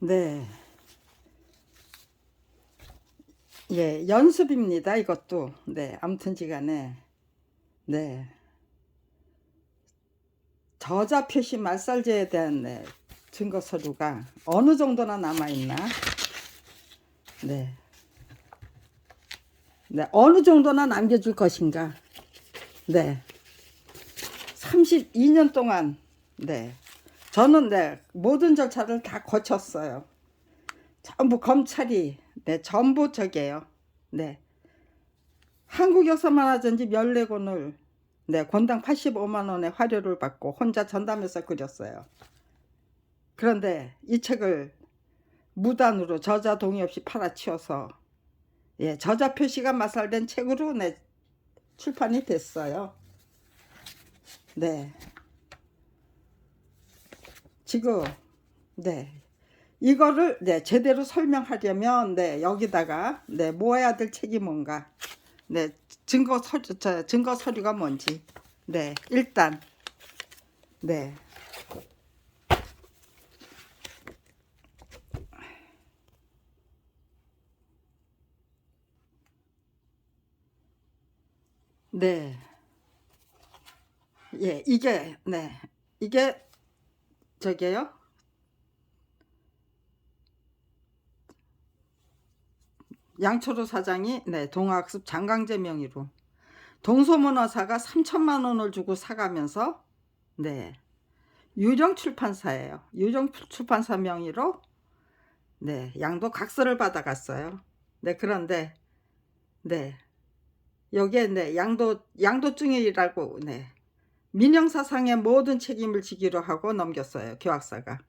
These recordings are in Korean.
네. 예, 연습입니다. 이것도. 네, 아무튼지간에 네, 저자 표시 말살제에 대한 증거 서류가 어느 정도나 남아 있나? 네, 네, 어느 정도나 남겨줄 것인가? 네, 32년 동안 네, 저는 모든 절차를 다 거쳤어요. 전부 검찰이 전부 저게요. 네, 한국 역사만화전집 14권을 권당 85만 원의 화료를 받고 혼자 전담해서 그렸어요. 그런데 이 책을 무단으로 저자 동의 없이 팔아치워서 저자 표시가 마살된 책으로 출판이 됐어요. 네. 지금 이거를 제대로 설명하려면 여기다가 모아야 될 책이 뭔가 증거 서류가 뭔지 일단 네 예, 이게 저게요. 양철호 사장이 동학습 장강제 명의로 동서문화사가 3천만 원을 주고 사가면서 유령 출판사예요. 유령 출판사 명의로 양도 각서를 받아갔어요. 그런데 여기에 양도증이라고 민영사상의 모든 책임을 지기로 하고 넘겼어요. 교학사가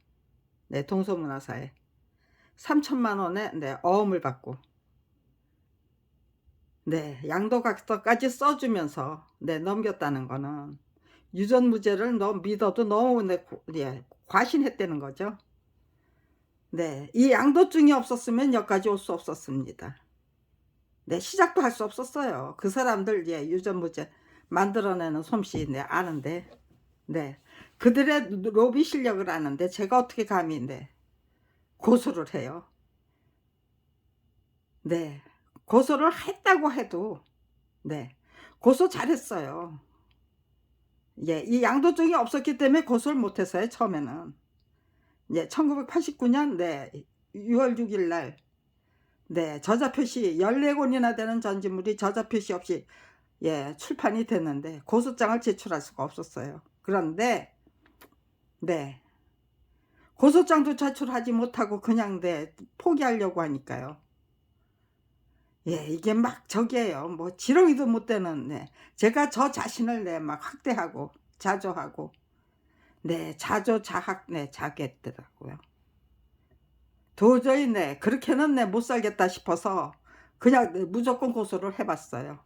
동서문화사에 3천만 원의 어음을 받고 양도각서까지 써주면서 넘겼다는 거는 유전무죄를 믿어도 너무 과신했다는 거죠. 이 양도증이 없었으면 여기까지 올 수 없었습니다. 시작도 할 수 없었어요. 그 사람들 유전무죄 만들어내는 솜씨 아는데 그들의 로비 실력을 아는데 제가 어떻게 감히 고소를 해요. 고소를 했다고 해도 고소 잘했어요. 이 양도증이 없었기 때문에 고소를 못했어요. 처음에는 1989년 6월 6일 날 저자 표시 14권이나 되는 전집물이 저자 표시 없이 출판이 됐는데 고소장을 제출할 수가 없었어요. 그런데 고소장도 제출하지 못하고 그냥 포기하려고 하니까요. 이게 막 저기예요. 뭐 지렁이도 못 되는 제가 저 자신을 막 학대하고 자조하고 자조자학 자겠더라고요. 도저히 그렇게는 못 살겠다 싶어서 그냥 무조건 고소를 해봤어요.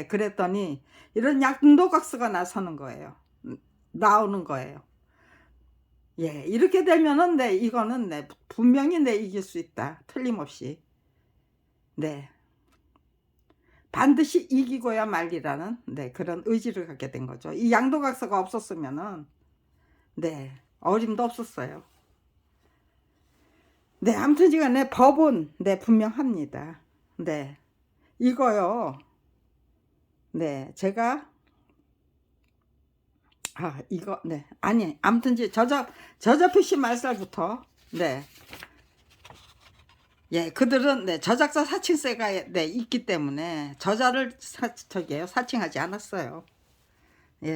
그랬더니 이런 양도각서가 나서는 거예요. 나오는 거예요. 이렇게 되면은 이거는 분명히 이길 수 있다. 틀림없이. 반드시 이기고야 말리라는 그런 의지를 갖게 된 거죠. 이 양도각서가 없었으면은 어림도 없었어요. 아무튼지간에 법은 분명합니다. 이거요. 제가 이거 아니 아무튼지 저자 표시 말살부터 그들은 저작자 사칭세가 있기 때문에 저자를 사칭하지 않았어요.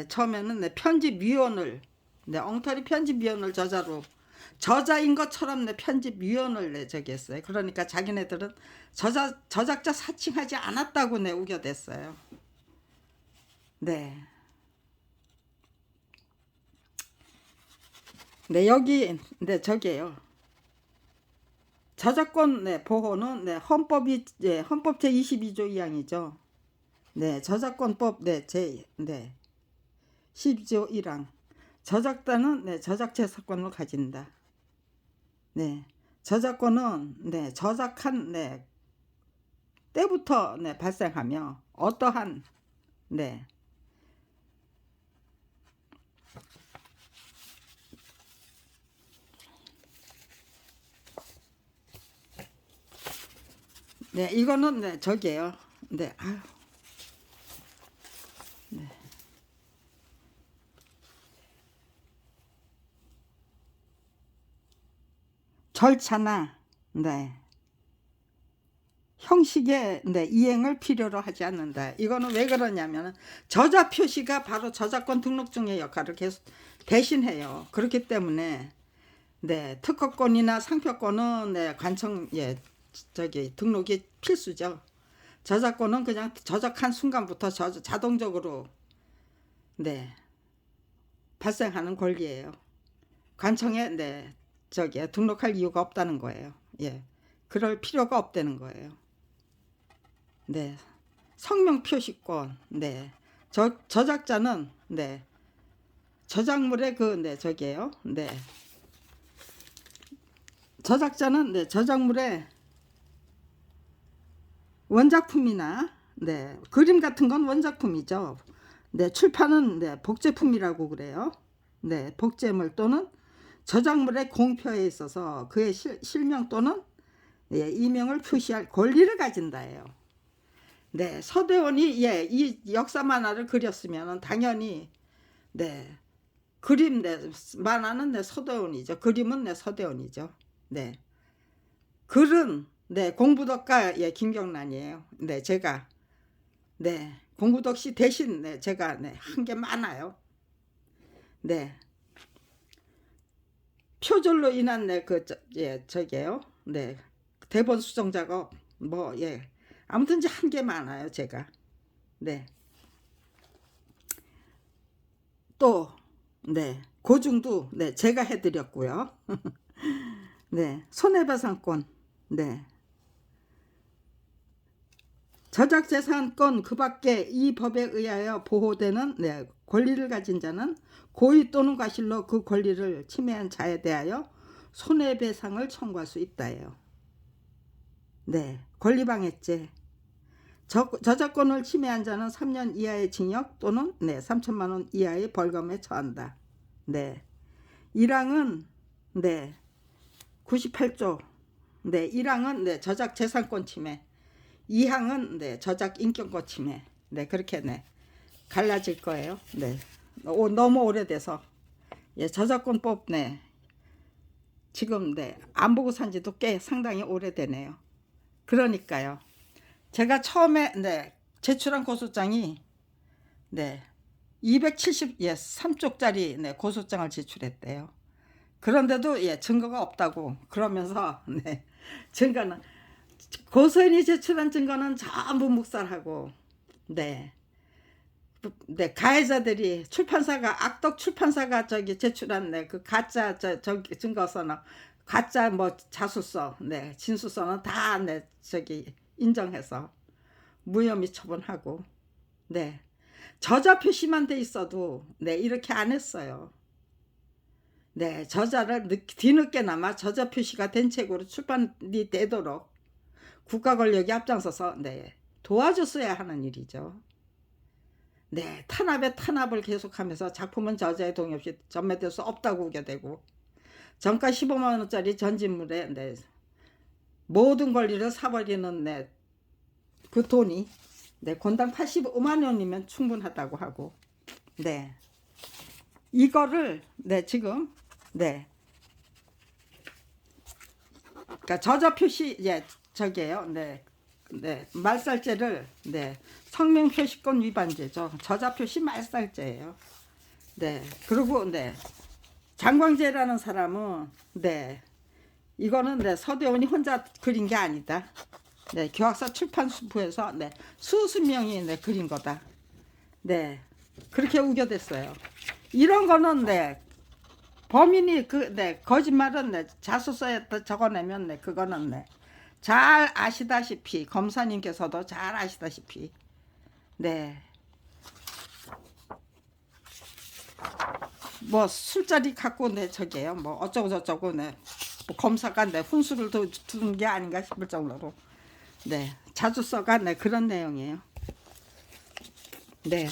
처음에는 편집위원을 엉터리 편집위원을 저자인 것처럼 편집위원을 했어요. 그러니까 자기네들은 저작자 사칭하지 않았다고 우겨댔어요. 여기 저기에요. 저작권 보호는 헌법 제22조 2항이죠. 저작권법 제 12조 1항. 저작자는 저작재산권을 가진다. 저작권은 저작한 때부터 발생하며 어떠한 네, 이거는 네, 저기예요. 네, 아유. 네. 절차나 네. 형식의 네, 이행을 필요로 하지 않는다. 이거는 왜 그러냐면 저자 표시가 바로 저작권 등록증의 역할을 계속 대신해요. 그렇기 때문에 네, 특허권이나 상표권은 네, 관청 저기 등록이 필수죠. 저작권은 그냥 저작한 순간부터 자동적으로 네, 발생하는 권리예요. 관청에 네, 저기 등록할 이유가 없다는 거예요. 예. 그럴 필요가 없다는 거예요. 네. 성명 표시권. 네. 저작자는 네. 저작물의 네, 저기예요. 네. 저작자는 네, 저작물의 원작품이나 네, 그림 같은 건 원작품이죠. 네, 출판은 네, 복제품이라고 그래요. 네, 복제물 또는 저작물의 공표에 있어서 그의 실명 또는 예, 이명을 표시할 권리를 가진다예요. 네, 서대원이 예, 이 역사 만화를 그렸으면 당연히 네, 그림 네, 만화는 네, 서대원이죠. 그림은 네, 서대원이죠. 네, 글은 네, 공부덕가 예, 김경란이에요. 네, 제가 네, 공부덕씨 대신 네, 제가 네, 한 게 많아요. 네, 표절로 인한 네, 예, 저게요. 네, 대본 수정 작업 뭐 예, 아무튼 이제 한 게 많아요, 제가. 네. 또 네, 고증도 네, 제가 해드렸고요. 네, 손해배상권. 네. 저작재산권 그 밖에 이 법에 의하여 보호되는 네, 권리를 가진 자는 고의 또는 과실로 그 권리를 침해한 자에 대하여 손해배상을 청구할 수 있다예요. 네, 권리방해죄. 저작권을 침해한 자는 3년 이하의 징역 또는 네, 3천만 원 이하의 벌금에 처한다. 네, 1항은 네, 98조. 네, 1항은 네, 저작재산권 침해. 2항은 네, 저작인권권 침해. 네, 그렇게 네, 갈라질 거예요. 네, 너무 오래돼서 예, 저작권법 네, 지금 네, 안 보고 산 지도 꽤 상당히 오래되네요. 그러니까요. 제가 처음에 네, 제출한 고소장이 네, 273쪽짜리 네, 고소장을 제출했대요. 그런데도 예, 증거가 없다고 그러면서 네, 증거는 고소인이 제출한 증거는 전부 묵살하고 네, 네, 가해자들이 출판사가 악덕 출판사가 저기 제출한 네, 그 가짜 저기 증거서는 가짜 뭐 자수서 네, 진술서는 다 네, 저기 인정해서 무혐의 처분하고 네, 저자 표시만 돼 있어도 네, 이렇게 안 했어요. 네, 저자를 뒤늦게나마 저자 표시가 된 책으로 출판이 되도록 국가 권력이 앞장서서 네, 도와줬어야 하는 일이죠. 네, 탄압에 탄압을 계속하면서 작품은 저자의 동의 없이 전매될 수 없다고 우겨대고 정가 15만 원짜리 전진물에 네, 모든 권리를 사버리는 네, 그 돈이 네, 권당 85만 원이면 충분하다고 하고 네, 이거를 네, 지금 네, 그러니까 저자 표시 예, 저기예요. 네. 네, 말살죄를 네, 성명 표시권 위반죄죠. 저자 표시 말살죄예요. 네. 그리고 네. 장광재라는 사람은 네. 이거는 네, 서대원이 혼자 그린 게 아니다. 네, 교학사 출판부에서 네, 수십 명이 네, 그린 거다. 네. 그렇게 우겨댔어요. 이런 거는 네, 범인이 네, 거짓말은 네, 자소서에 적어내면 네, 그거는 네, 잘 아시다시피 검사님께서도 잘 아시다시피 네, 뭐 술자리 갖고 네, 저게요 뭐 어쩌고 저쩌고 네, 뭐 검사가 네, 훈수를 두는 게 아닌가 싶을 정도로 네, 자소서가 네, 그런 내용이에요. 네.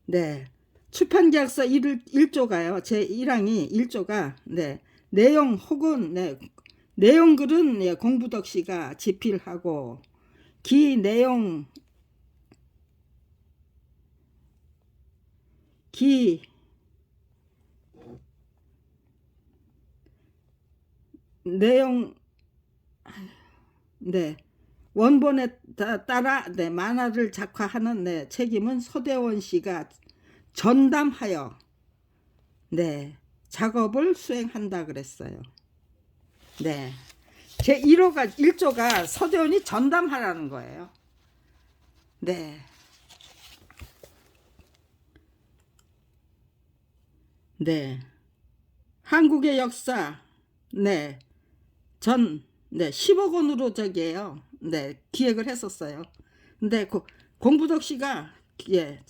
네. 출판계약서 1조가요. 제1항이 1조가 네, 내용 혹은 네, 내용글은 네, 공부덕씨가 집필하고 기 내용 네, 원본에 따라 네, 만화를 작화하는 네, 책임은 서대원 씨가 전담하여 네, 작업을 수행한다 그랬어요. 네. 제 1조가 서대원이 전담하라는 거예요. 네. 네. 한국의 역사 네. 10억 원으로 저기에요. 네. 기획을 했었어요. 근데 공부덕 씨가 예.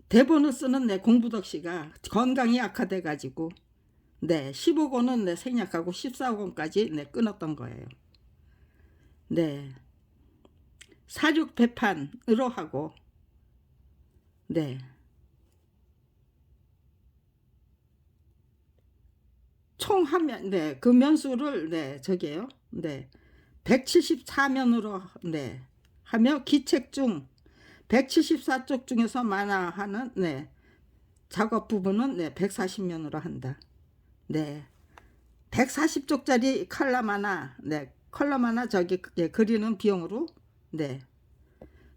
대본을 쓰는 네, 공부덕 씨가 건강이 악화돼 가지고 네, 15억 원은 네, 생략하고 14억 원까지 네, 끊었던 거예요. 네. 사륙 배판으로 하고 네. 총 하면 네, 그 면수를 네, 저기에요. 네. 174면으로 네, 하며 기책 중 174쪽 중에서 만화하는 네, 작업 부분은 네, 140면으로 한다. 네. 140쪽짜리 컬럼 하나, 네, 컬럼 하나 저기 예, 그리는 비용으로 네.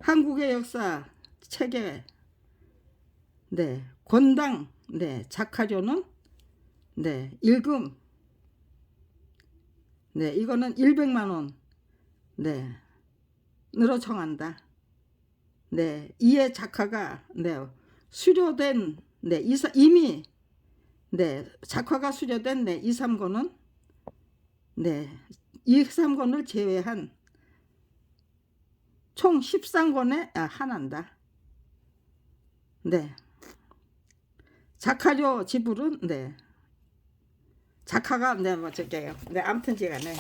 한국의 역사 책에 네, 권당 네, 작화료는 네, 일금 네, 이거는 100만 원 네, 으로 정한다. 네, 이에 작화가 네, 수료된 네, 이미 네, 작화가 수료된 네, 2, 3권은 네, 2, 3권을 제외한 총 13권에 한한다. 네. 작화료 지불은 네. 작화가 네, 뭐 저게요. 네, 아무튼 제가네.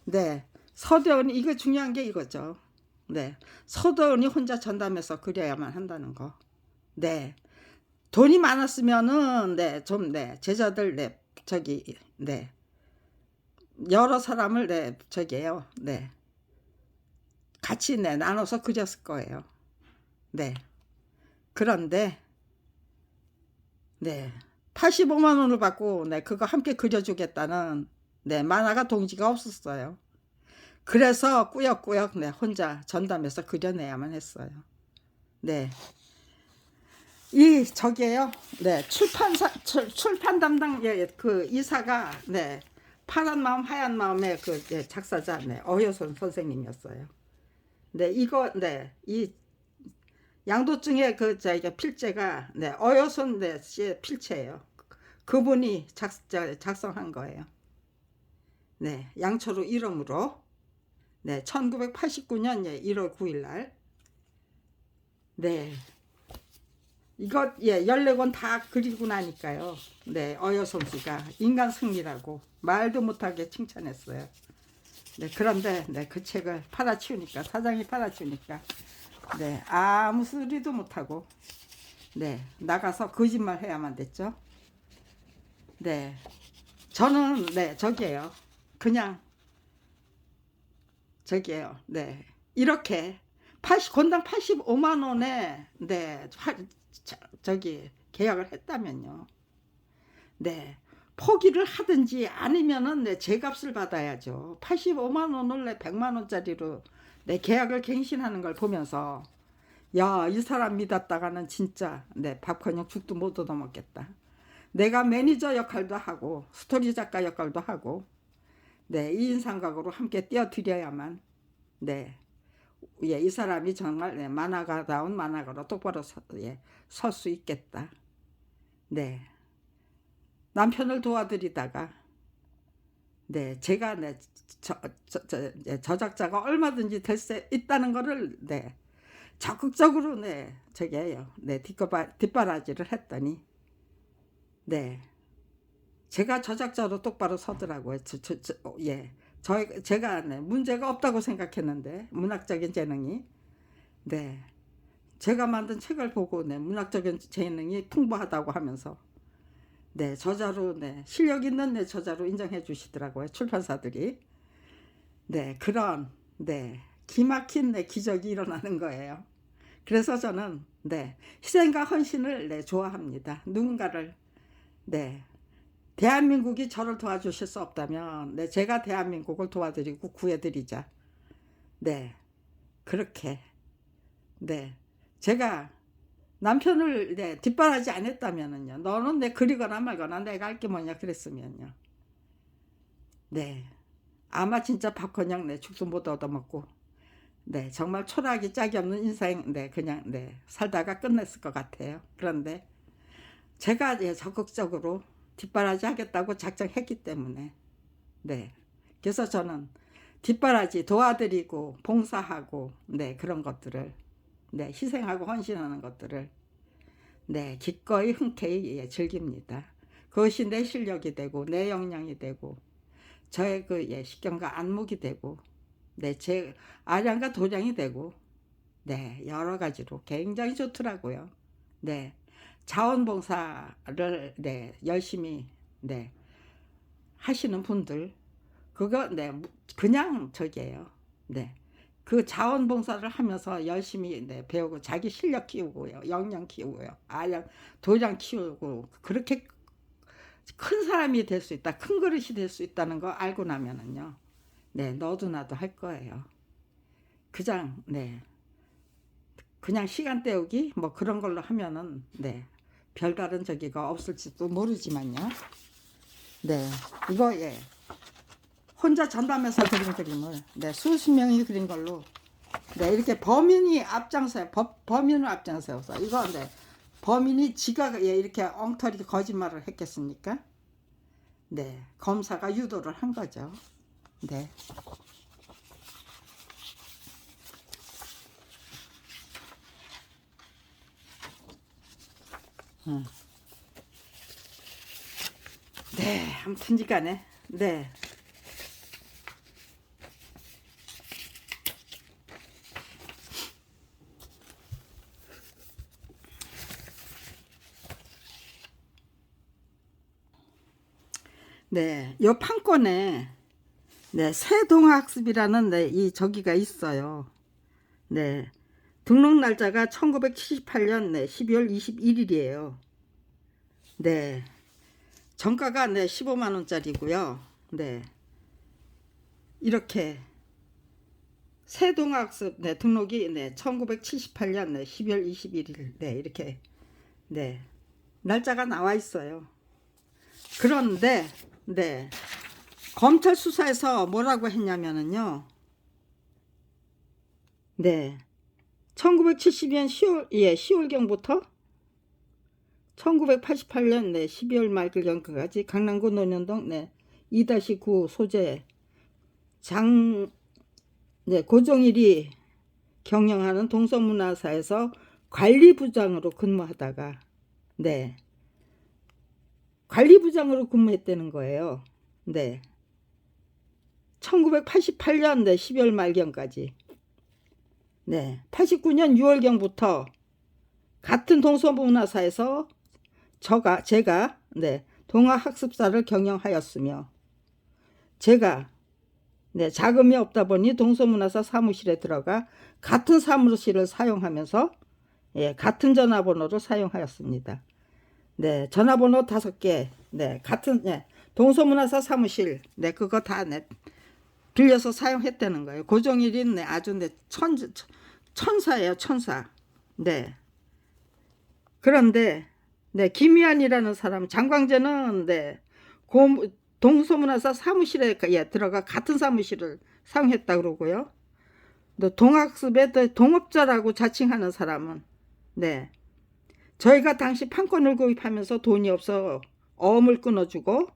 네. 서대원이 이거 중요한 게 이거죠. 네. 서대원이 혼자 전담해서 그려야만 한다는 거. 네. 돈이 많았으면은 네, 좀 네, 제자들 네, 저기 네. 여러 사람을 네, 저기요. 네. 같이 네, 나눠서 그렸을 거예요. 네. 그런데 네. 85만 원을 받고 네, 그거 함께 그려주겠다는 네, 만화가 동지가 없었어요. 그래서 꾸역꾸역 네, 혼자 전담해서 그려내야만 했어요. 네. 이 저기에요. 네, 출판 담당 그 이사가 네, 파란 마음 하얀 마음의 그 네, 작사자 네, 어효선 선생님이었어요. 네, 이거 네, 이 양도증의 그 저기 필체가 네, 어효선 네, 씨의 필체예요. 그분이 작성한 거예요. 네, 양철우 이름으로 네, 1989년 1월 9일 날 네, 이거 예, 14권 다 그리고 나니까요. 네, 어여솜 씨가 인간 승리라고 말도 못하게 칭찬했어요. 네, 그런데 네, 그 책을 팔아치우니까 사장이 팔아치우니까 네, 아무 소리도 못하고 네, 나가서 거짓말 해야만 됐죠. 네, 저는 네, 저기에요. 그냥 저기에요. 네, 이렇게 권당 85만 원에 네, 저기 계약을 했다면요. 네. 포기를 하든지 아니면은 내 제값을 받아야죠. 85만 원을 내 100만 원짜리로 내 계약을 갱신하는 걸 보면서 야, 이 사람 믿었다가는 진짜 내 밥커녕 죽도 못 얻어먹겠다. 내가 매니저 역할도 하고 스토리 작가 역할도 하고 네, 2인 삼각으로 함께 띄워드려야만 네, 예, 이 사람이 정말 네, 만화가다운 만화가로 똑바로 설 수 있겠다. 네. 남편을 도와드리다가 네, 제가 네, 저작자가 얼마든지 될 수 있다는 거를 네, 적극적으로 네, 저게요. 네, 뒷바라지를 했더니 네, 제가 저작자로 똑바로 서더라고요. 예. 제가 네, 문제가 없다고 생각했는데 문학적인 재능이 네, 제가 만든 책을 보고 네, 문학적인 재능이 풍부하다고 하면서 네, 저자로 네, 실력 있는 네, 저자로 인정해 주시더라고요. 출판사들이. 네, 그런 네, 기막힌 네, 기적이 일어나는 거예요. 그래서 저는 네, 희생과 헌신을 네, 좋아합니다. 누군가를 네, 대한민국이 저를 도와주실 수 없다면 네, 제가 대한민국을 도와드리고 구해드리자. 네, 그렇게 네, 제가 남편을 네, 뒷바라지 안 했다면은요, 너는 내 그리거나 말거나 내가 할 게 뭐냐 그랬으면요, 네, 아마 진짜 박헌영 네, 죽도 못 얻어먹고 네, 정말 초라하기 짝이 없는 인생 네, 그냥 네, 살다가 끝냈을 것 같아요. 그런데 제가 예, 적극적으로 뒷바라지 하겠다고 작정했기 때문에 네, 그래서 저는 뒷바라지 도와드리고 봉사하고 네, 그런 것들을 네, 희생하고 헌신하는 것들을 네, 기꺼이 흔쾌히 예, 즐깁니다. 그것이 내 실력이 되고 내 역량이 되고 저의 그 예, 식견과 안목이 되고 네, 제 아량과 도량이 되고 네, 여러 가지로 굉장히 좋더라고요. 네, 자원봉사를 네, 열심히 네, 하시는 분들 그거 네, 그냥 저기예요. 네. 그 자원봉사를 하면서 열심히 네, 배우고 자기 실력 키우고요, 역량 키우고요, 아량 도량 키우고 그렇게 큰 사람이 될 수 있다, 큰 그릇이 될 수 있다는 거 알고 나면은요, 네, 너도 나도 할 거예요. 그냥 네, 그냥 시간 때우기 뭐 그런 걸로 하면은 네, 별다른 저기가 없을지도 모르지만요. 네, 이거 예, 혼자 전담해서 그린 그림을 네, 수십 명이 그린 걸로 네, 이렇게 범인이 앞장서요. 범인을 앞장서서 이거 네, 범인이 지가 예, 이렇게 엉터리 거짓말을 했겠습니까? 네, 검사가 유도를 한 거죠. 네. 네, 아무튼간에 네. 네, 요 판권에 네, 새동학습이라는 네, 이 저기가 있어요. 네, 등록 날짜가 1978년 네, 12월 21일이에요. 네, 정가가 네, 15만 원짜리고요. 네, 이렇게 새동학습 네, 등록이 네, 1978년 네, 12월 21일 네, 이렇게 네, 날짜가 나와 있어요. 그런데 네, 검찰 수사에서 뭐라고 했냐면은요. 네. 1970년 10월 예, 10월경부터 1988년 네, 12월 말경까지 강남구 논현동 네, 2-9 소재 장 네, 고종일이 경영하는 동서문화사에서 관리부장으로 근무하다가 네. 관리부장으로 근무했다는 거예요. 네. 1988년 네, 12월 말경까지 네, 89년 6월경부터 같은 동서문화사에서 제가 네, 동아학습사를 경영하였으며 제가 네, 자금이 없다 보니 동서문화사 사무실에 들어가 같은 사무실을 사용하면서 예, 같은 전화번호를 사용하였습니다. 네, 전화번호 5개 네, 같은 예, 동서문화사 사무실 네, 그거 다 네, 빌려서 사용했다는 거예요. 고종일은 네, 아주 네, 천사예요, 천사. 네. 그런데 네, 김희안이라는 사람, 장광재는 네, 동서문화사 사무실에 예, 들어가 같은 사무실을 사용했다 그러고요. 동학습의 동업자라고 자칭하는 사람은 네, 저희가 당시 판권을 구입하면서 돈이 없어 어음을 끊어주고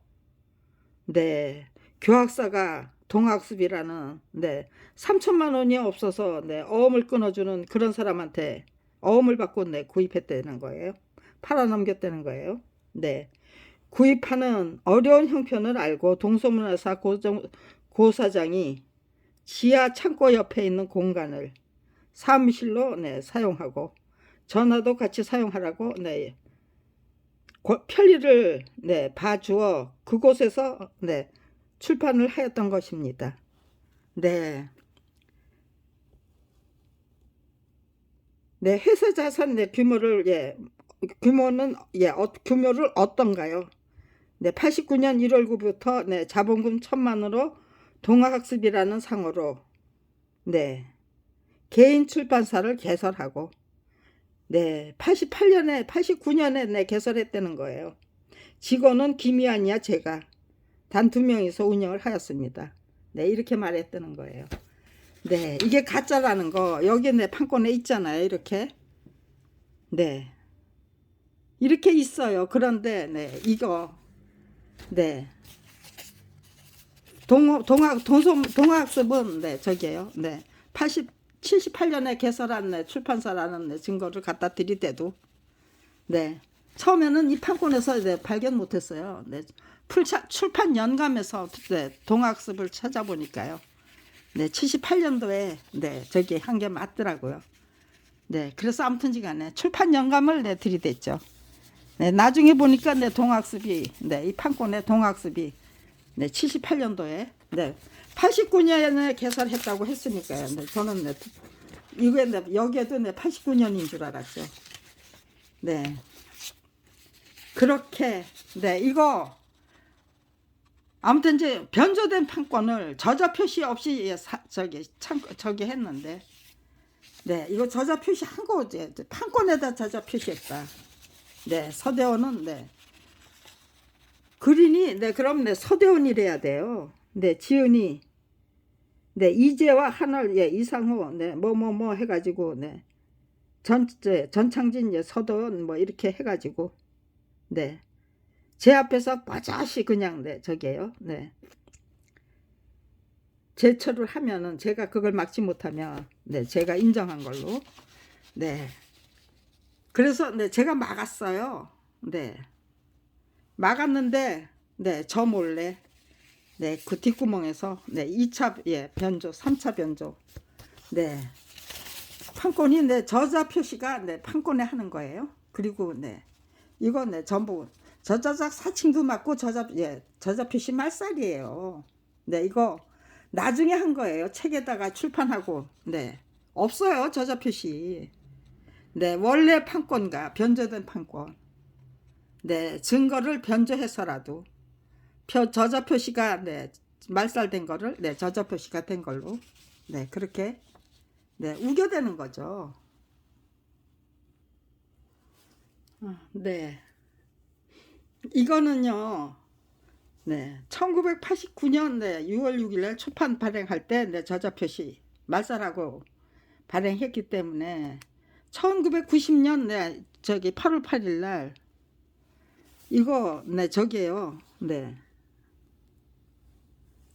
네, 교학사가 동학습이라는 네, 3천만 원이 없어서 네, 어음을 끊어주는 그런 사람한테 어음을 받고 네, 구입했다는 거예요. 팔아넘겼다는 거예요. 네, 구입하는 어려운 형편을 알고 동서문화사 고사장이 지하 창고 옆에 있는 공간을 사무실로 네, 사용하고 전화도 같이 사용하라고 네, 편리를 네, 봐주어 그곳에서 네, 출판을 하였던 것입니다. 네. 네, 회사 자산 네, 규모를 예, 규모는 예, 규모를 어떤가요? 네, 89년 1월 9부터 네, 자본금 1,000만으로 동아학습이라는 상호로 네, 개인 출판사를 개설하고 네, 88년에 89년에 네, 개설했다는 거예요. 직원은 김희안이야 제가 단 2명이서 운영을 하였습니다. 네, 이렇게 말했다는 거예요. 네, 이게 가짜라는 거 여기 내 판권에 있잖아요. 이렇게 네, 이렇게 있어요. 그런데 네, 이거 네, 동학습은 네, 저기에요. 네, 78년에 개설한 네, 출판사라는 네, 증거를 갖다 드리대도 네, 처음에는 이 판권에서 네, 발견 못했어요. 네, 출판 연감에서 네, 동학습을 찾아보니까요. 네, 78년도에 네, 저기 한 게 맞더라고요. 네, 그래서 아무튼지간에 출판 연감을 네, 들이댔죠. 네, 나중에 보니까 네, 동학습이 네, 이 판권의 동학습이 네, 78년도에 네, 89년에 개설했다고 했으니까요. 네, 저는 네, 이게 네, 여기에도 네, 89년인 줄 알았죠. 네, 그렇게 네, 이거 아무튼 이제 변조된 판권을 저자 표시 없이 저기 했는데 네, 이거 저자 표시 한 거 이제 판권에다 저자 표시했다. 네, 서대원은 네. 그린이 네, 그럼 네, 서대원이래야 돼요. 네, 지은이 네, 이재와 한월 예, 이상호 네, 뭐뭐뭐 해가지고 네, 전창진 예, 서대원 뭐 이렇게 해가지고 네, 제 앞에서 빠자시 그냥 네, 저게요. 네, 제처를 하면은 제가 그걸 막지 못하면 네, 제가 인정한 걸로 네, 그래서 네, 제가 막았어요. 네, 막았는데 네, 저 몰래 네, 그 뒷구멍에서 네, 2차 예, 변조, 3차 변조. 네. 판권이 네, 저자 표시가 네, 판권에 하는 거예요. 그리고 네. 이거 네, 전부 저자작 사칭도 맞고 저자 표시 말살이에요. 네, 이거 나중에 한 거예요. 책에다가 출판하고. 네. 없어요, 저자 표시. 네, 원래 판권과 변조된 판권. 네, 증거를 변조해서라도 저자 표시가 네, 말살된 거를 네, 저자 표시가 된 걸로 네, 그렇게 네, 우겨대는 거죠. 네. 이거는요. 네. 1989년 네, 6월 6일에 초판 발행할 때 네, 저자 표시 말살하고 발행했기 때문에 1990년 네, 저기 8월 8일 날 이거 네, 저기에요. 네.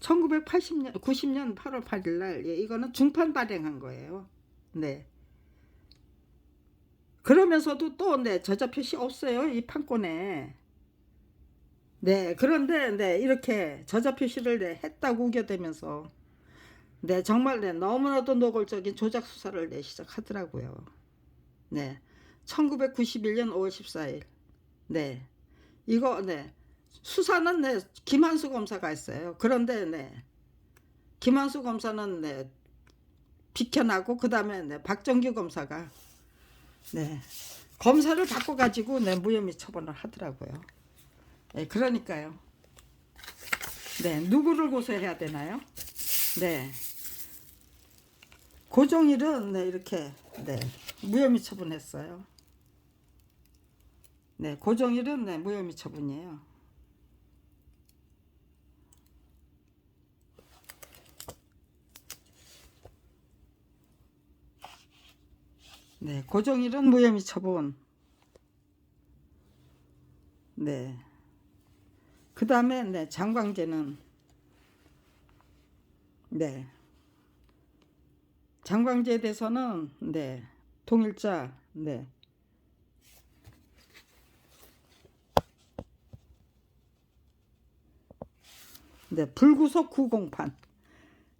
1980년 90년 8월 8일 날 예, 이거는 중판 발행한 거예요. 네. 그러면서도 또 네, 저자 표시 없어요. 이 판권에. 네. 그런데 네, 이렇게 저자 표시를 네, 했다고 우겨대면서 네, 정말 네, 너무나도 노골적인 조작 수사를 네, 시작하더라고요. 네. 1991년 5월 14일. 네. 이거 네. 수사는 네, 김한수 검사가 했어요. 그런데 네. 김한수 검사는 네, 비켜나고 그다음에 네, 박정규 검사가 네. 검사를 바꿔 가지고 네, 무혐의 처분을 하더라고요. 네, 그러니까요. 네, 누구를 고소해야 되나요? 네. 고종일은 네, 이렇게 네, 무혐의 처분했어요. 네, 고종일은 네, 무혐의 처분이에요. 네, 고종일은 무혐의 처분. 네. 그 다음에 네, 장광재는 네. 장광재에 대해서는 네. 통일자 네. 네, 불구속 구공판.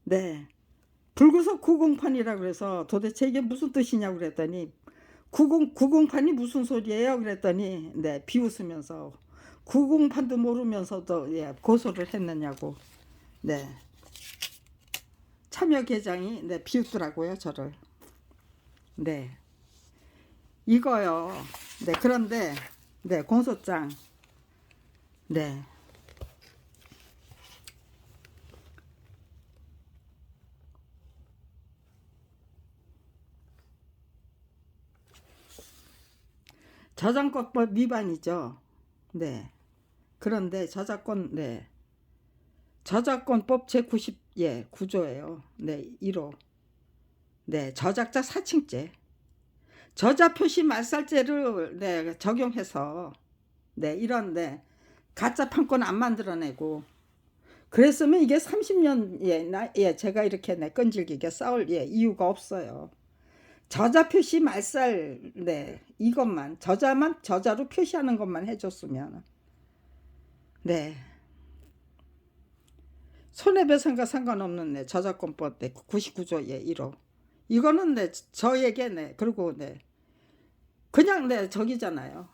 네. 불구속 구공판이라고 그래서 도대체 이게 무슨 뜻이냐고 그랬더니 구공판이 무슨 소리예요? 그랬더니 네, 비웃으면서 구공판도 모르면서도 예, 고소를 했느냐고. 네. 참여계장이 네, 비웃더라고요, 저를. 네. 이거요. 네, 그런데 네, 공소장. 네. 저작권법 위반이죠. 네. 그런데 네. 저작권법 제90 예, 9조예요. 네, 1호. 네, 저작자 사칭죄. 저자 표시 말살죄를 네, 적용해서 네, 이런 네, 가짜 판권 안 만들어내고 그랬으면 이게 30년 예, 제가 이렇게 네, 끈질기게 싸울 예, 이유가 없어요. 저자 표시 말살 네, 이것만 저자로 표시하는 것만 해줬으면 네. 손해배상과 상관없는 네, 저작권법 네, 99조 예, 1호. 이거는 네, 저에게 네, 그리고 네, 그냥 네, 저기잖아요.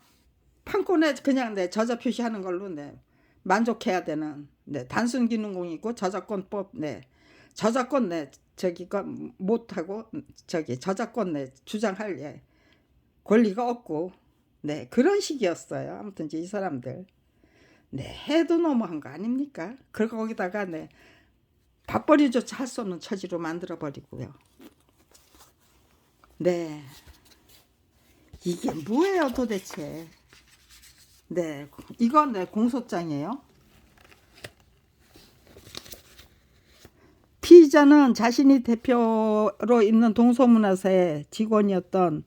판권에 그냥 네, 저자 표시하는 걸로 네, 만족해야 되는 네, 단순 기능공이고 저작권법 네, 저작권 네, 저기가 못하고 저기 저작권 네, 주장할 예, 권리가 없고 네, 그런 식이었어요. 아무튼 이 사람들 네, 해도 너무한 거 아닙니까? 그리고 거기다가 네, 밥벌이조차 할 수 없는 처지로 만들어 버리고요. 네, 이게 뭐예요 도대체? 네, 이건 네, 공소장이에요. 피의자는 자신이 대표로 있는 동서문화사의 직원이었던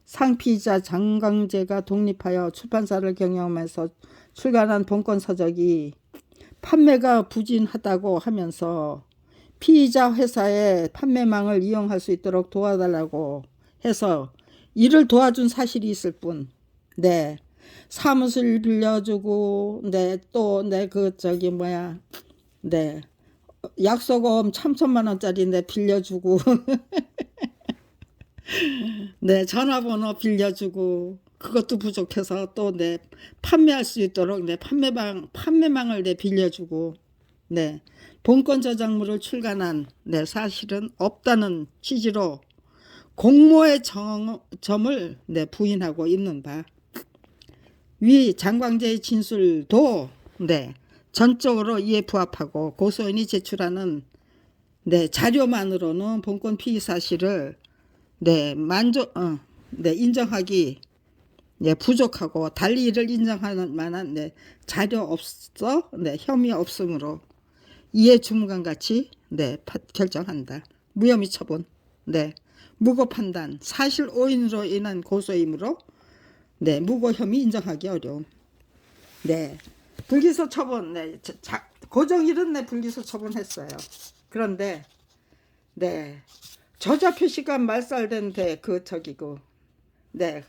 상피의자 장강재가 독립하여 출판사를 경영하면서 출간한 본권 서적이 판매가 부진하다고 하면서 피의자 회사의 판매망을 이용할 수 있도록 도와달라고 해서 이를 도와준 사실이 있을 뿐, 네, 사무실 빌려주고, 네, 또, 네, 네, 약속금 3천만 원짜리 네, 빌려주고, 네, 전화번호 빌려주고, 그것도 부족해서 또, 네, 판매할 수 있도록, 네, 판매망을 네, 빌려주고, 네, 본권 저작물을 출간한, 네, 사실은 없다는 취지로 공모의 점을 네, 부인하고 있는 바. 위 장광재의 진술도 네, 전적으로 이에 부합하고 고소인이 제출하는 네, 자료만으로는 본권 피의 사실을 네, 네, 인정하기 네, 부족하고 달리 이를 인정할 만한 네, 자료 없어 네, 혐의 없으므로 이에 주무관같이 네, 결정한다. 무혐의 처분. 네, 무고 판단. 사실 오인으로 인한 고소이므로 네, 무고 혐의 인정하기 어려움. 네, 불기소 처분. 네, 고정일은 네, 불기소 처분했어요. 그런데 네, 저자 표시가 말살된 그 저기고 네,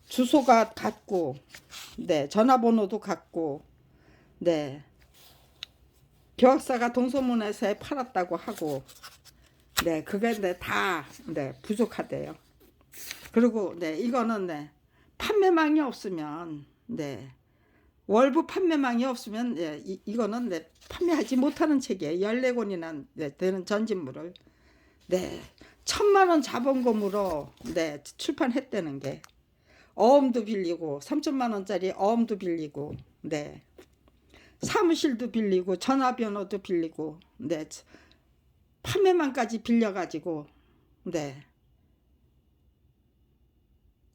주소가 같고 네, 전화번호도 같고 네, 교학사가 동서문화사에 팔았다고 하고 네, 그게 네, 다 네, 부족하대요. 그리고 네, 이거는 네, 판매망이 없으면 네, 월부 판매망이 없으면 네, 이거는 네, 판매하지 못하는 책이에요. 14권이나 네, 되는 전집물을 네, 1,000만 원 자본금으로 네, 출판했다는 게 어음도 빌리고 3천만 원짜리 어음도 빌리고 네, 사무실도 빌리고 전화번호도 빌리고 네, 판매망까지 빌려가지고 네,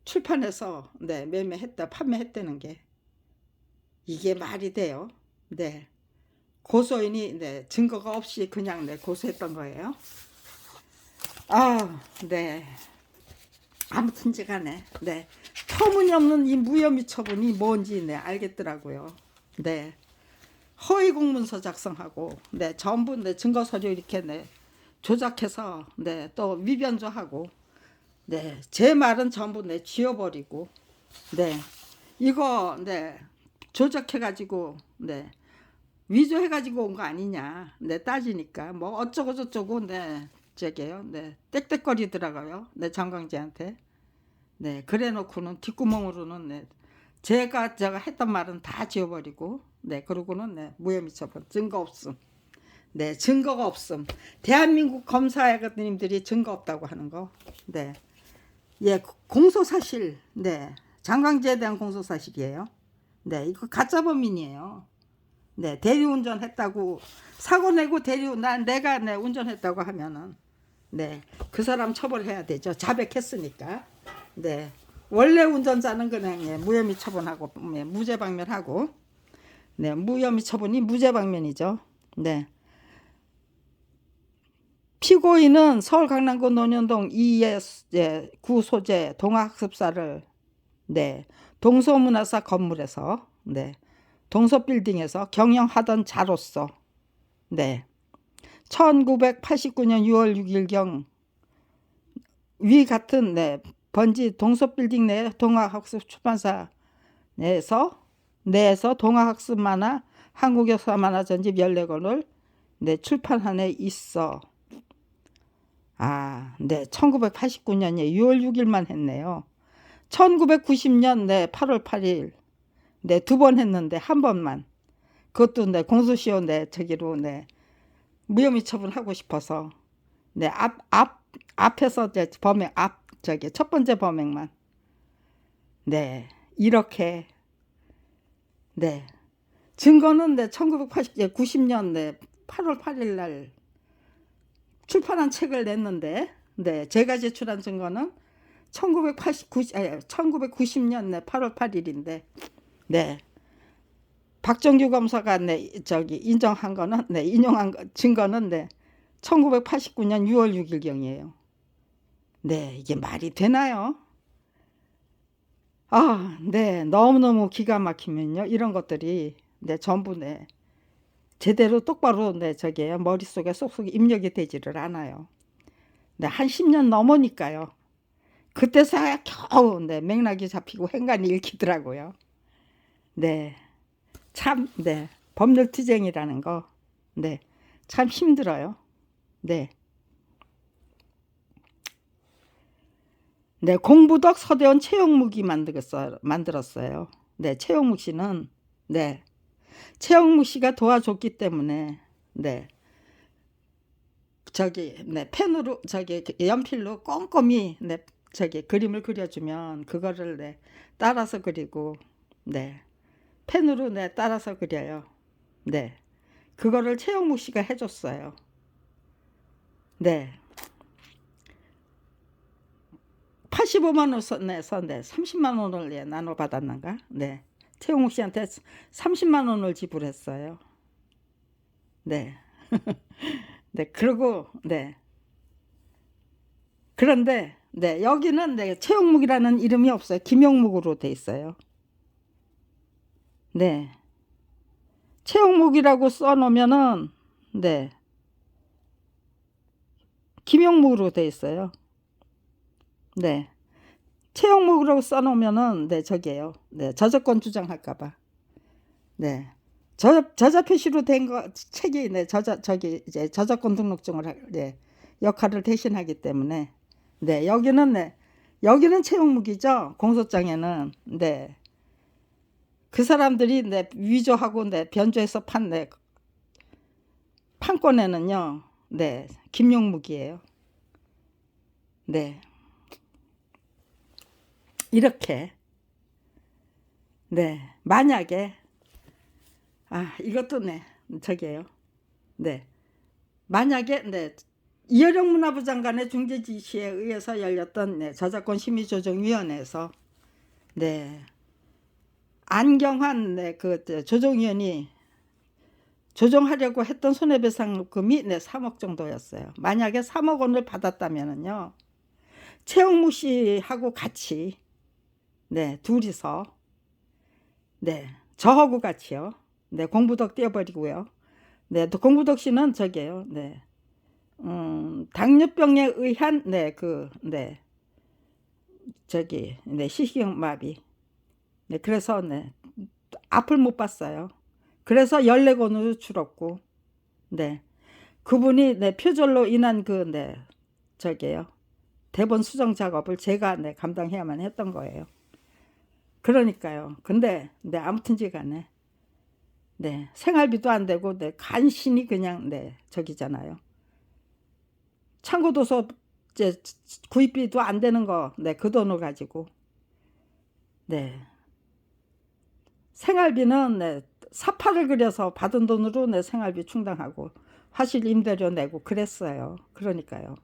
출판해서 네, 판매했다는 게 이게 말이 돼요? 네, 고소인이 네, 증거가 없이 그냥 네, 고소했던 거예요. 아, 네. 아무튼지 간에 네, 터무니없는 이 무혐의 처분이 뭔지 네, 알겠더라고요. 네, 허위 공문서 작성하고 네, 전부 네, 증거 서류 이렇게 네, 조작해서 네, 또 위변조하고 네, 제 말은 전부 네, 지워버리고 네, 이거 네, 조작해가지고 네, 위조해가지고 온 거 아니냐 네, 따지니까 뭐 어쩌고 저쩌고 네, 저게요 네, 떽떽거리더라고요 네, 장광재한테. 네, 그래 놓고는 뒷구멍으로는 네, 제가 했던 말은 다 지워버리고, 네, 그러고는 네, 무혐의 처분, 증거 없음. 네, 증거가 없음. 대한민국 검사님들이 증거 없다고 하는 거. 네, 예, 공소사실. 네, 장강재에 대한 공소사실이에요. 네, 이거 가짜 범인이에요. 네, 대리운전 했다고 사고 내고 내가 네, 운전했다고 하면은 네, 그 사람 처벌해야 되죠. 자백했으니까. 네, 원래 운전자는 그냥 예, 무혐의 처분하고 예, 무죄 방면하고 네, 무혐의 처분이 무죄 방면이죠. 네. 피고인은 서울 강남구 논현동 2의 구 소재 동아학습사를 네, 동서문화사 건물에서 네, 동서빌딩에서 경영하던 자로서 네, 1989년 6월 6일경 위 같은 네, 번지 동서빌딩 내 동아학습 출판사 내에서 동아학습 만화 한국 역사 만화 전집 14권을 네, 출판한 해 있어. 네, 1989년에 6월 6일만 했네요. 1990년 네, 8월 8일 네, 2번 했는데 한 번만. 그것도 네, 공소시효 네, 저기로 네, 무혐의 처분하고 싶어서 네, 앞에서 이제 범행 첫 번째 범행만 네, 이렇게 네, 증거는 네, 1990년 네, 8월 8일 날 출판한 책을 냈는데 네, 제가 제출한 증거는 1990년 네, 8월 8일인데 네, 박정규 검사가 네, 인정한 거는 네, 인용한 증거는 네, 1989년 6월 6일경이에요. 네, 이게 말이 되나요? 네, 너무너무 기가 막히면요. 이런 것들이 네, 전부 네, 제대로 똑바로 네, 머릿속에 쏙쏙 입력이 되지를 않아요. 네, 한 10년 넘으니까요. 그때서야 겨우 네, 맥락이 잡히고 행간이 읽히더라고요. 네, 참, 네, 법률투쟁이라는 거, 네, 참 힘들어요. 네. 네, 공부덕 서대원 최영묵이 만들었어요. 네, 최영묵 씨는, 네, 최영묵 씨가 도와줬기 때문에, 네, 네, 펜으로, 연필로 꼼꼼히, 네, 그림을 그려주면, 그거를, 네, 따라서 그리고, 네, 펜으로, 네, 따라서 그려요. 네, 그거를 최영묵 씨가 해줬어요. 네. 85만 원에서 네, 30만 원을 예, 나눠 받았는가? 네. 최용욱 씨한테 30만 원을 지불했어요. 네. 네. 그리고 네. 그런데 네, 여기는 네, 최용묵이라는 이름이 없어요. 김용묵으로 돼 있어요. 네. 최용묵이라고 써 놓으면은 네. 김용묵으로 돼 있어요. 네. 최용묵이라고 써 놓으면은 네, 저기예요. 네. 저작권 주장할까 봐. 네. 저자 표시로 된 책이 네, 이제 저작권 등록증을 네, 역할을 대신하기 때문에 네, 여기는 채용묵이죠. 공소장에는 네. 그 사람들이 네, 위조하고 네, 변조해서 네, 판권에는요. 네, 김용묵이에요. 네. 이렇게 네, 만약에 이것도 네, 저기예요. 네. 만약에 네, 이어령 문화부 장관의 중재 지시에 의해서 열렸던 네, 저작권 심의조정위원회에서 네, 안경환 네, 그 조정위원이 조정하려고 했던 손해배상금이 네, 3억 정도였어요. 만약에 3억 원을 받았다면은요, 최영무 씨하고 같이 네, 둘이서 네, 저하고 같이요. 네, 공부덕 떼어버리고요. 네, 또 공부덕 씨는 저게요. 네. 당뇨병에 의한 네, 네. 네, 시신경마비. 네, 그래서 네. 앞을 못 봤어요. 그래서 14권으로 줄었고. 네. 그분이 네, 표절로 인한 네, 저게요. 대본 수정 작업을 제가 네, 감당해야만 했던 거예요. 그러니까요. 근데 네, 아무튼지 간에 네, 생활비도 안 되고 네, 간신히 그냥 네, 저기잖아요. 참고도서 이제 구입비도 안 되는 거, 네, 그 돈을 가지고 네, 생활비는 네, 사파를 그려서 받은 돈으로 네, 생활비 충당하고 화실 임대료 내고 그랬어요. 그러니까요.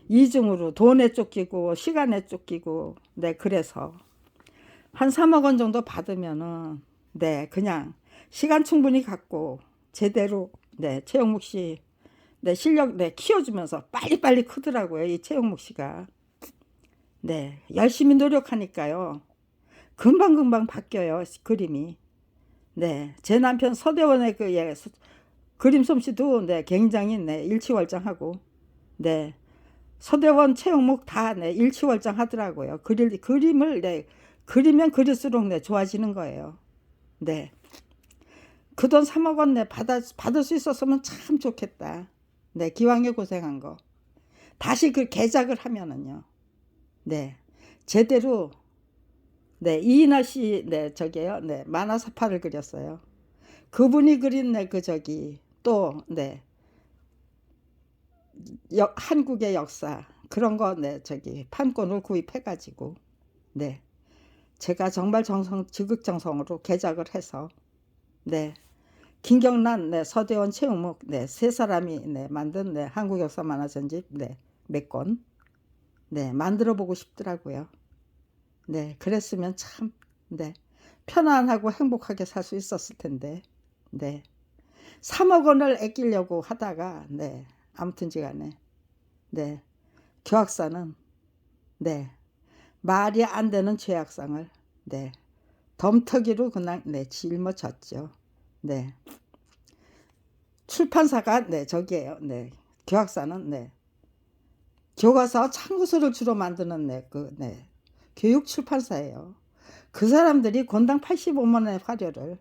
이중으로 돈에 쫓기고 시간에 쫓기고 네, 그래서 한 3억 원 정도 받으면은 네, 그냥 시간 충분히 갖고 제대로 네, 최영묵 씨 네, 실력 네, 키워주면서 빨리빨리 크더라고요. 이 최영묵 씨가. 네, 열심히 노력하니까요. 금방금방 바뀌어요. 그림이. 네, 제 남편 서대원의 그 예, 그림 솜씨도 네, 굉장히 네, 일치월장하고 네, 서대원 최영묵 다 네, 일치월장하더라고요. 그림을 네, 그리면 그릴수록 네, 좋아지는 거예요. 네. 그 돈 3억 원 네, 받을 수 있었으면 참 좋겠다. 네, 기왕에 고생한 거. 다시 그 개작을 하면은요. 네. 제대로 네, 이인하 씨 네, 저게요. 네, 만화사파를 그렸어요. 그분이 그린 네, 그 저기 또 네, 한국의 역사 그런 거 네, 저기 판권을 구입해 가지고 네. 제가 정말 지극정성으로 개작을 해서 네. 김경란, 네, 서대원, 최웅목, 네, 세 사람이 네, 만든 네, 한국 역사 만화 전집 네, 몇 권, 네, 만들어 보고 싶더라고요. 네, 그랬으면 참, 네, 편안하고 행복하게 살 수 있었을 텐데, 네, 3억 원을 아끼려고 하다가, 네, 아무튼지간에, 네, 교학사는, 네, 말이 안 되는 죄악상을, 네, 덤터기로 그냥, 네, 짊어졌죠. 네. 출판사가 네 저기예요. 네 교학사는 네 교과서 참고서를 주로 만드는 네 교육 출판사예요. 그 사람들이 권당 85만 원의 화료를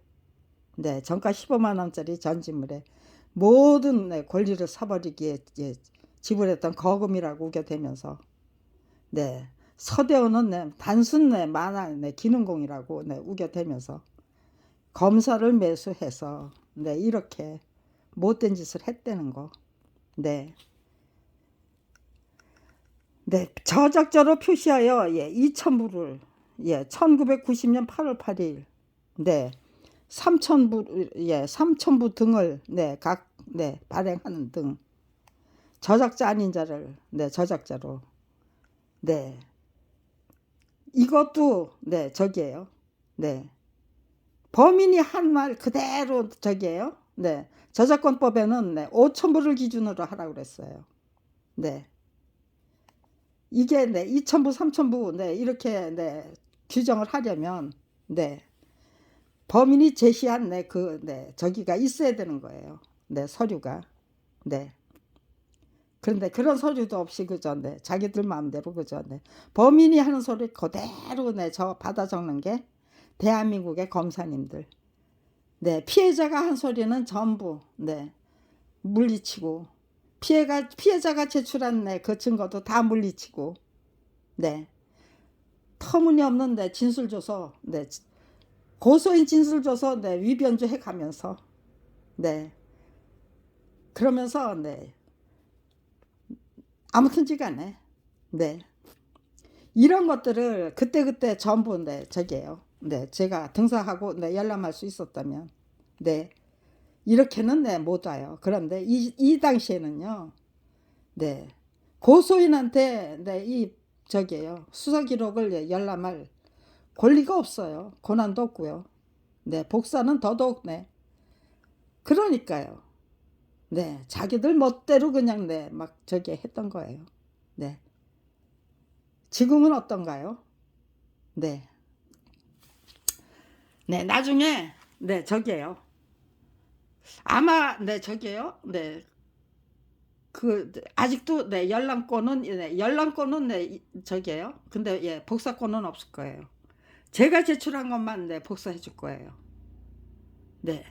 네 정가 15만 원짜리 전지물에 모든 네, 권리를 사버리기에 예, 지불했던 거금이라고 우겨대면서 네 서대원은 네 단순 네 만화 네 기능공이라고 네 우겨대면서 검사를 매수해서 네 이렇게 못된 짓을 했다는 거. 네. 네, 저작자로 표시하여 예, 2,000부를 예, 1990년 8월 8일 네, 3,000부 예, 3,000부 등을 네, 각 네, 발행하는 등 저작자 아닌 자를 네, 저작자로 네. 이것도 네, 저기예요. 네. 범인이 한 말 그대로 저기예요. 네. 저작권법에는 네, 5,000부를 기준으로 하라고 그랬어요. 네. 이게 네, 2,000부, 3,000부 네, 이렇게 네, 규정을 하려면 네. 범인이 제시한 네, 그 네, 저기가 있어야 되는 거예요. 네, 서류가. 네. 그런데 그런 서류도 없이 그저 네, 자기들 마음대로 그저 네. 범인이 하는 소리 그대로 네, 저 받아 적는 게 대한민국의 검사님들. 네, 피해자가 한 소리는 전부 네, 물리치고 피해자가 제출한 네, 그 증거도 다 물리치고 네. 터무니없는 네, 진술 줘서 네, 고소인 진술 줘서 네, 위변조해 가면서 네. 그러면서 네. 아무튼지간에 네. 이런 것들을 그때그때 전부 네, 저기예요. 네. 제가 등사하고 네, 열람할 수 있었다면 네. 이렇게는 네, 못 와요. 그런데 이 당시에는요. 네. 고소인한테 네, 이 저기예요. 수사 기록을 네, 열람할 권리가 없어요. 권한도 없고요. 네. 복사는 더더욱 네. 그러니까요. 네. 자기들 멋대로 그냥 네, 막 저기 했던 거예요. 네. 지금은 어떤가요? 네. 네. 나중에 네, 저기예요. 아마 네, 저기예요. 네. 그 아직도 네, 열람권은 네, 저기예요. 근데 예, 복사권은 없을 거예요. 제가 제출한 것만 네, 복사해 줄 거예요. 네.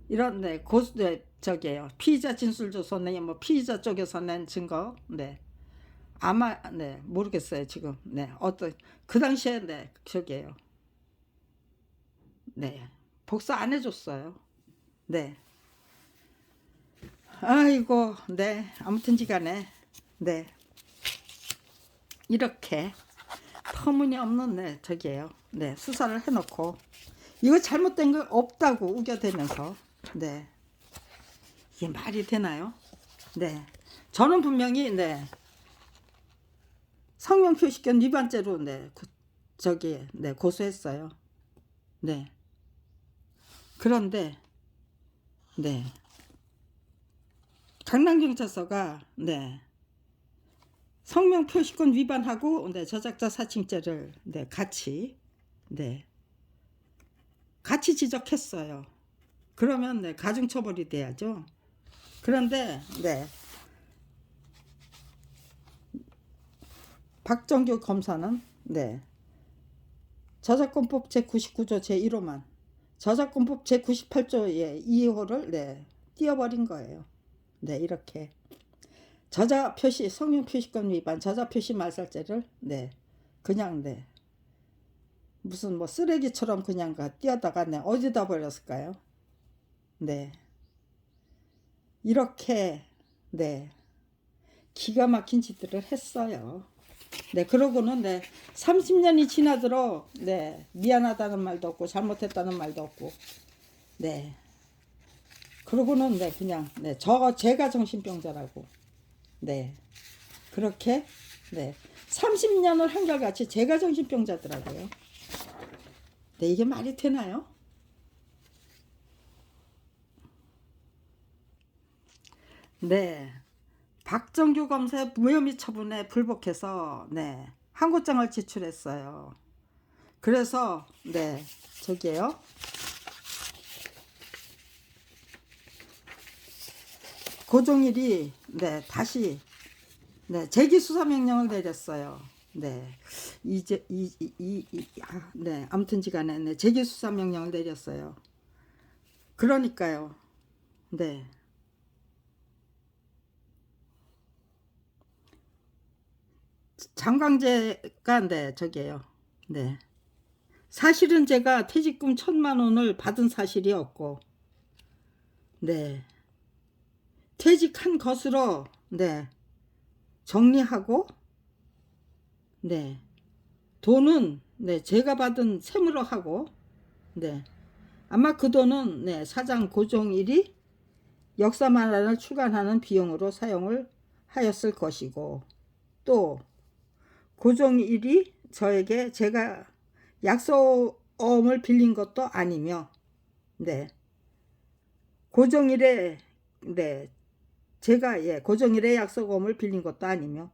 이런 네, 네, 저기예요. 피의자 진술 조서 네, 뭐 피의자 쪽에서 낸 증거. 네. 아마 네 모르겠어요 지금. 네 어떤 그 당시에 네 저기예요. 네 복사 안 해줬어요. 네 아이고 네 아무튼지간에 네 이렇게 터무니없는 네 저기예요. 네 수사를 해놓고 이거 잘못된 거 없다고 우겨대면서 네 이게 말이 되나요? 네 저는 분명히 네 성명표시권 위반죄로 네 저기 네 고소했어요. 네 그런데 네 강남경찰서가 네 성명표시권 위반하고 네 저작자 사칭죄를 네 네 같이 지적했어요. 그러면 네 가중처벌이 돼야죠. 그런데 네 박정규 검사는 네 저작권법 제99조 제1호만 저작권법 제98조의 2호를 네 띄어버린 거예요. 네 이렇게 저자표시 성명표시권 위반 저자표시 말살죄를 네 그냥 네 무슨 뭐 쓰레기처럼 그냥 띄어다가 네 어디다 버렸을까요? 네 이렇게 네 기가 막힌 짓들을 했어요. 네 그러고는 네 30년이 지나도록 네 미안하다는 말도 없고 잘못했다는 말도 없고 네 그러고는 네 그냥 네 제가 정신병자라고 네 그렇게 네 30년을 한결같이 제가 정신병자더라고요. 네 이게 말이 되나요? 네 박정규 검사의 무혐의 처분에 불복해서 네 항고장을 제출했어요. 그래서 네 저기에요 고종일이 네 다시 네 재기 수사 명령을 내렸어요. 네 이제 네 아무튼지간에 네 재기 수사 명령을 내렸어요. 그러니까요. 네 장광재가 네 저기에요. 네 사실은 제가 퇴직금 1,000만 원을 받은 사실이 없고 네 퇴직한 것으로 네 정리하고 네 돈은 네 제가 받은 세무로 하고 네 아마 그 돈은 네 사장 고종일이 역사만화를 출간하는 비용으로 사용을 하였을 것이고 또 고종일이 저에게 제가 약속을 빌린 것도 아니며 네 고종일의 네 제가 고종일의 약속을 빌린 것도 아니며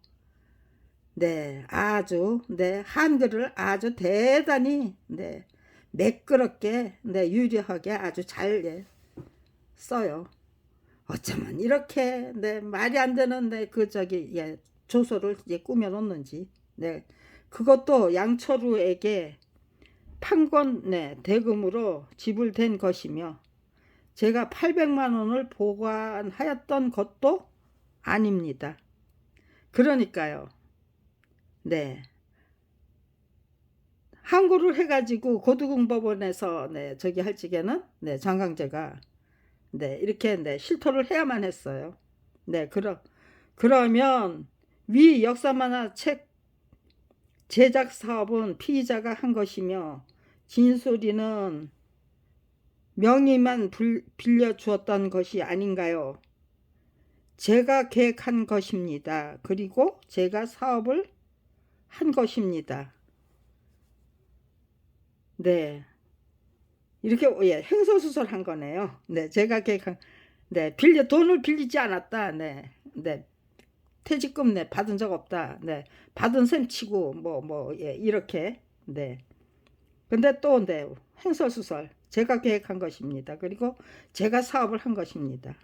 네 아주 네 한글을 아주 대단히 네 매끄럽게 네 유려하게 아주 잘 써요. 어쩌면 이렇게 네 말이 안 되는 그 저기 조서를 꾸며 놓는지 네 그것도 양철우에게 판권 네 대금으로 지불된 것이며 제가 800만 원을 보관하였던 것도 아닙니다. 그러니까요. 네 항고를 해가지고 고등법원에서 네 저기 할 적에는 네 장강재가 네 이렇게 네 실토를 해야만 했어요. 네 그러면 위 역사만화 책 제작 사업은 피의자가 한 것이며 진술이는 명의만 빌려주었던 것이 아닌가요? 제가 계획한 것입니다. 그리고 제가 사업을 한 것입니다. 네 이렇게 행서수설한 거네요. 네 제가 계획한 네 돈을 빌리지 않았다. 네 퇴직금 네 받은 적 없다. 네 받은 셈 치고 이렇게 네 근데 또 네 행설수설 제가 계획한 것입니다. 그리고 제가 사업을 한 것입니다.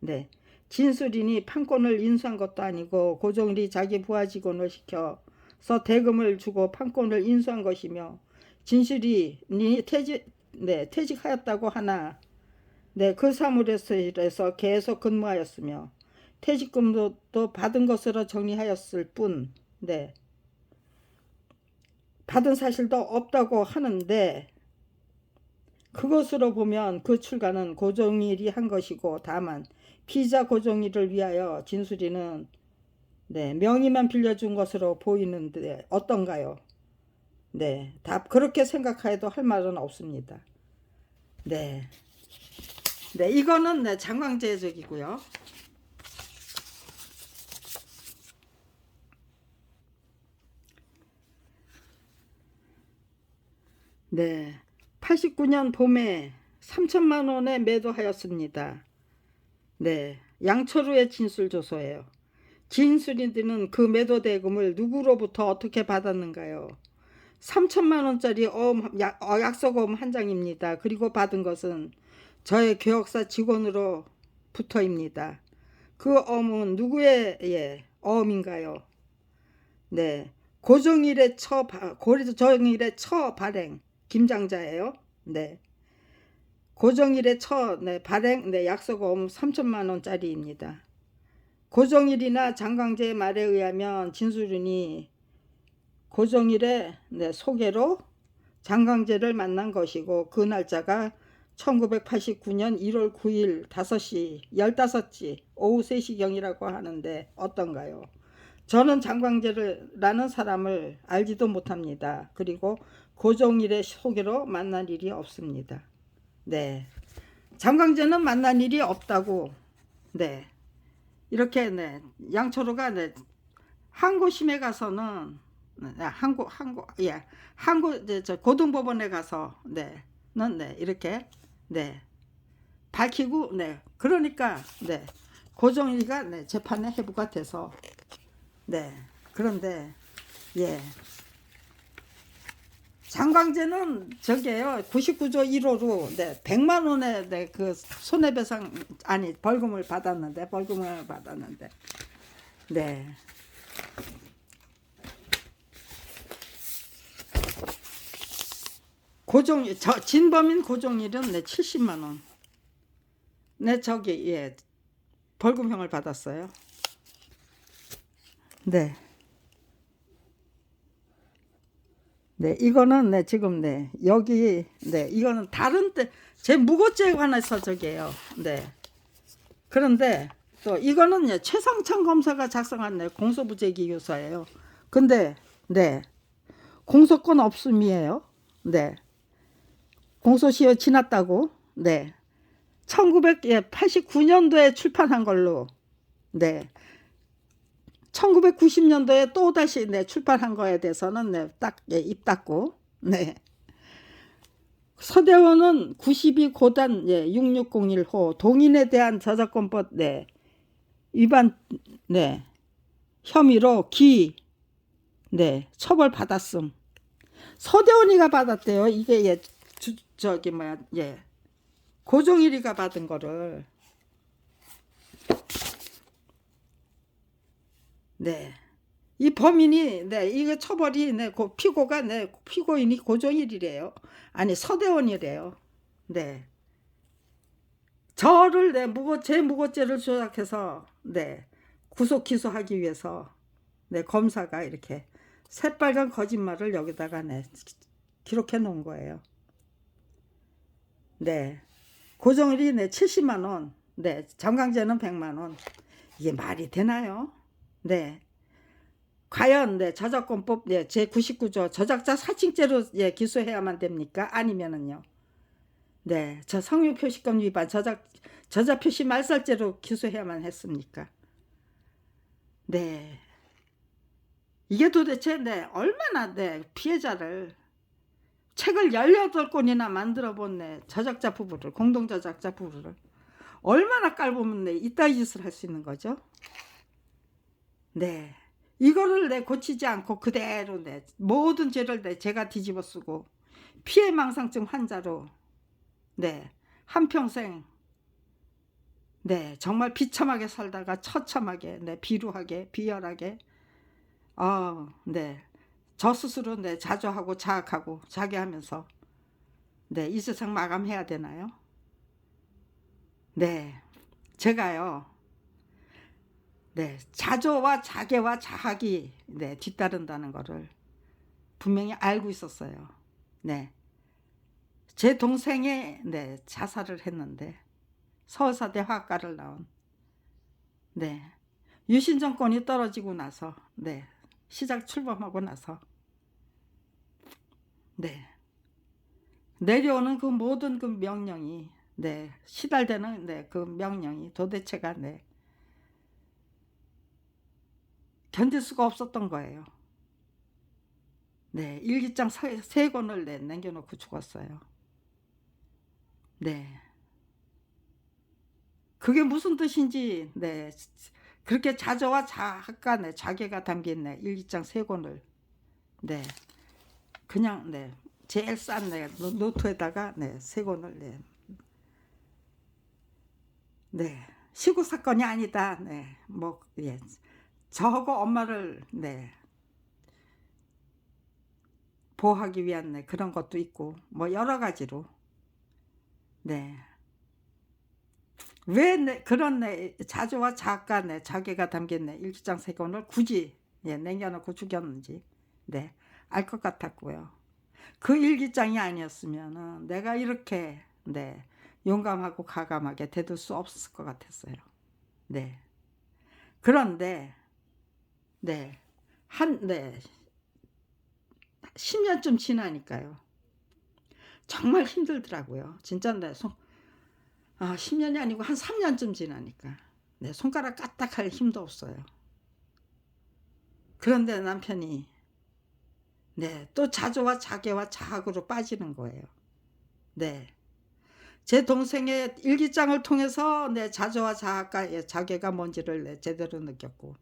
네 진술인이 판권을 인수한 것도 아니고 고종일이 자기 부하 직원을 시켜서 대금을 주고 판권을 인수한 것이며 진술이 퇴직하였다고 하나 네 그 사무실에서 계속 근무하였으며 퇴직금도 또 받은 것으로 정리하였을 뿐, 네, 받은 사실도 없다고 하는데, 그것으로 보면 그 출가는 고종일이 한 것이고, 다만 피자 고종일을 위하여 진술이는 네, 명의만 빌려준 것으로 보이는데 어떤가요? 네, 답 그렇게 생각해도 할 말은 없습니다. 네, 네, 이거는 네, 장광재적이고요. 네, 89년 봄에 3천만 원에 매도하였습니다. 네, 양철우의 진술조서예요. 진술인들은 그 매도 대금을 누구로부터 어떻게 받았는가요? 3천만 원짜리 약속어음 한 장입니다. 그리고 받은 것은 저의 교역사 직원으로부터입니다. 그 어음은 누구의 어음인가요? 네, 고종일의 처 발행 김장자예요. 네, 고종일의 발행 약속어음 3천만 원짜리입니다. 고종일이나 장광재의 말에 의하면 진술인이 고종일의 소개로 장광재를 만난 것이고, 그 날짜가 1989년 1월 9일 5시 15시 오후 3시경이라고 하는데 어떤가요? 저는 장광재라는 사람을 알지도 못합니다. 그리고 고종일의 소개로 만난 일이 없습니다. 네, 장광재는 만난 일이 없다고. 네, 이렇게 양철호가 항고심에 가서는 항고 고등법원에 가서 이렇게 밝히고 그러니까 고종일이가 재판에 회부가 돼서 그런데 장광재는 저게요 99조 1호로 100만 원의 그 손해배상 아니 벌금을 받았는데 진범인 고종일은 70만 원 벌금형을 받았어요. 이거는 지금 여기 이거는 다른 제 무고죄에 관해서 저게요. 그런데 또 이거는 최상창 검사가 작성한 공소부재기유서예요. 근데 공소권 없음이에요. 공소시효 지났다고. 1989년도에 출판한 걸로 1990년도에 또 다시 출판한 거에 대해서는 입 닫고 서대원은 92고단 6601호 동인에 대한 저작권법 위반 혐의로 처벌받았음. 서대원이가 받았대요. 이게 고종일이가 받은 거를. 이 범인이 이거 처벌이 피고가 피고인이 고종일이래요. 아니 서대원이래요. 저를 제 무고죄를 조작해서 구속 기소하기 위해서 검사가 이렇게 새빨간 거짓말을 여기다가 기록해 놓은 거예요. 고종일이 70만 원, 장광재는 100만 원. 이게 말이 되나요? 과연 저작권법 제99조 저작자 사칭죄로 기소해야만 됩니까? 아니면은요 저 성유표시권 위반 저자표시 말살죄로 기소해야만 했습니까? 이게 도대체 얼마나 피해자를 책을 18권이나 만들어 본 저작자 부부를 공동저작자 부부를 얼마나 깔보면 이따위 짓을 할 수 있는 거죠? 이거를 고치지 않고 그대로 모든 죄를 제가 뒤집어 쓰고 피해망상증 환자로 한평생 정말 비참하게 살다가 처참하게 비루하게 비열하게 저 스스로 자조하고 자학하고 자괴하면서 이 세상 마감해야 되나요? 제가요 네, 자조와 자괴와 자학이 네, 뒤따른다는 거를 분명히 알고 있었어요. 네. 제 동생이 네, 자살을 했는데 서울사대 화학과를 나온 네. 유신 정권이 떨어지고 나서 네. 시작 출범하고 나서 네. 내려오는 그 모든 그 명령이 네. 시달되는 네. 그 명령이 도대체가 네. 견딜 수가 없었던 거예요. 네. 일기장 세 권을 네. 남겨놓고 죽었어요. 네. 그게 무슨 뜻인지 네. 그렇게 자저와 자학과 네. 자괴가 담긴 네. 일기장 세 권을 네. 그냥 네. 제일 싼 네. 노트에다가 네. 세 권을 네. 네. 시국 사건이 아니다. 네. 뭐 예. 저하고 엄마를 네. 보호하기 위한 네. 그런 것도 있고 뭐 여러 가지로 네. 왜 네. 그런 네. 자조와 자학과 네. 자괴가 담긴 네. 일기장 세 권을 굳이 예. 남겨놓고 죽였는지 네. 알 것 같았고요. 그 일기장이 아니었으면은 내가 이렇게 네. 용감하고 가감하게 대들 수 없었을 것 같았어요. 네. 그런데 네. 네. 10년쯤 지나니까요. 정말 힘들더라고요. 진짜 네. 10년이 아니고 한 3년쯤 지나니까 네. 손가락 까딱할 힘도 없어요. 그런데 남편이 네. 또 자조와 자괴와 자학으로 빠지는 거예요. 네. 제 동생의 일기장을 통해서 내 자조와 자학과 자괴가 뭔지를 네. 제대로 느꼈고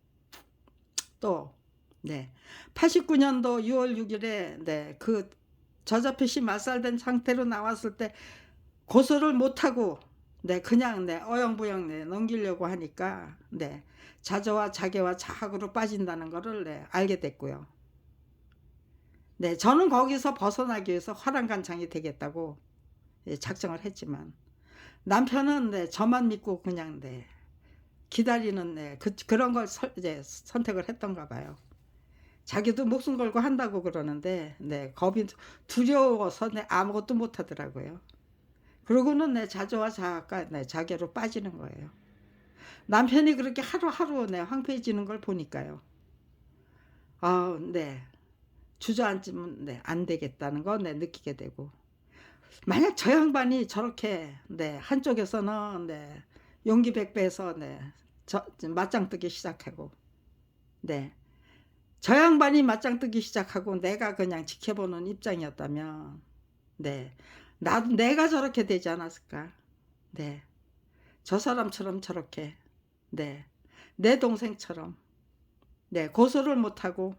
또 네. 89년도 6월 6일에 네. 그 저자표시 말살된 상태로 나왔을 때 고소를 못하고 네. 그냥 네. 어영부영 네. 넘기려고 하니까 네. 자조와 자괴와 자학으로 빠진다는 거를 네. 알게 됐고요. 네. 저는 거기서 벗어나기 위해서 화랑간창이 되겠다고 예. 작정을 했지만 남편은 네. 저만 믿고 그냥 네. 기다리는 네. 그런 걸 이제 선택을 했던가 봐요. 자기도 목숨 걸고 한다고 그러는데 네. 겁이 두려워서 네. 아무것도 못 하더라고요. 그러고는 내 자조와 자학과 내 자괴로 빠지는 거예요. 남편이 그렇게 하루하루 네. 황폐해지는 걸 보니까요. 네. 주저앉으면 네. 안 되겠다는 거 네. 느끼게 되고 만약 저 양반이 저렇게 네. 한쪽에서는 네. 용기 백배해서 네. 맞짱 뜨기 시작하고 네. 저 양반이 맞짱 뜨기 시작하고 내가 그냥 지켜보는 입장이었다면 네. 나도 내가 저렇게 되지 않았을까. 네. 저 사람처럼 저렇게 네. 내 동생처럼 네. 고소를 못하고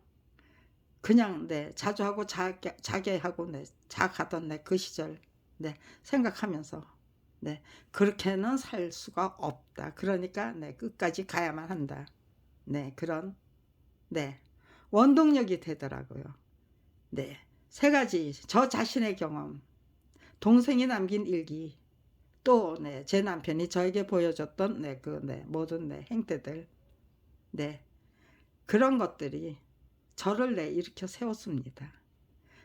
그냥 네. 자조하고 자괴하고 네. 자가던 네. 그 시절 네. 생각하면서 네. 그렇게는 살 수가 없다. 그러니까 네. 끝까지 가야만 한다. 네. 그런 네. 원동력이 되더라고요. 네. 세 가지 저 자신의 경험, 동생이 남긴 일기, 또 네. 제 남편이 저에게 보여줬던 네. 그 네. 모든 네. 행태들 네. 그런 것들이 저를 네. 일으켜 세웠습니다.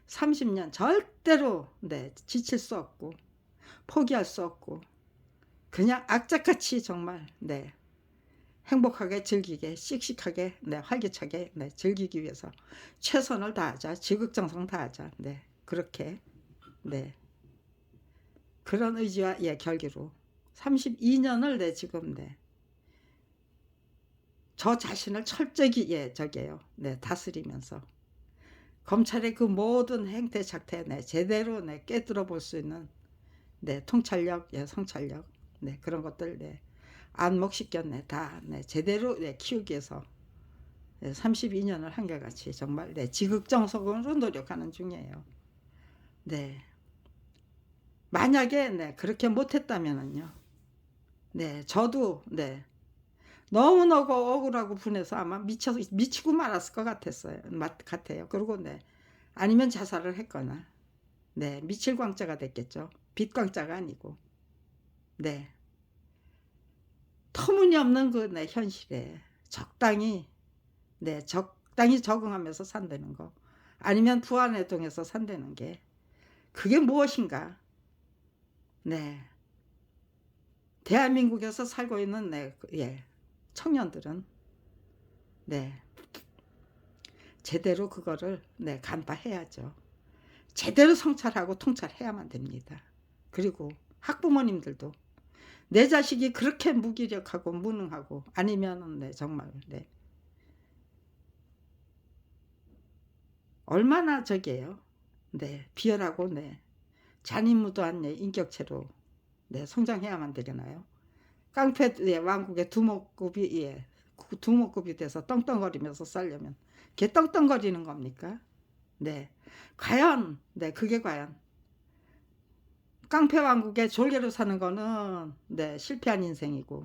30년 절대로 네. 지칠 수 없고 포기할 수 없고 그냥 악착같이 정말 네. 행복하게 즐기게 씩씩하게 네. 활기차게 네. 즐기기 위해서 최선을 다하자. 지극정성 다하자. 네. 그렇게 네. 그런 의지와 예. 결기로 32년을 네. 지금 네. 저 자신을 철저히 예. 저게요. 네. 다스리면서 검찰의 그 모든 행태 작태 네. 제대로 네. 깨뜨려 볼 수 있는 네. 통찰력, 예. 성찰력 네. 그런 것들 네. 안목시켰 네. 다 네. 제대로 네. 키우기 위해서 32년을 한결같이 정말 네. 지극정성으로 노력하는 중이에요. 네. 만약에 네. 그렇게 못했다면은요. 네. 저도 네. 너무너무 억울하고 분해서 아마 미치고 말았을 것 같아요. 그리고 네. 아니면 자살을 했거나 네. 미칠 광자가 됐겠죠. 빛 광자가 아니고 네. 터무니없는 그 네. 현실에 적당히 적당히 적응하면서 산다는 거, 아니면 부안해동에서 산다는 게 그게 무엇인가. 대한민국에서 살고 있는 청년들은 제대로 그거를 간파해야죠. 제대로 성찰하고 통찰해야만 됩니다. 그리고 학부모님들도 내 자식이 그렇게 무기력하고 무능하고 아니면은 정말 얼마나 저게요. 비열하고 잔인무도한 인격체로 성장해야만 되려나요? 깡패 왕국의 두목급이 돼서 떵떵거리면서 살려면 걔 떵떵거리는 겁니까? 과연 그게 과연 깡패 왕국의 졸개로 사는 거는 실패한 인생이고,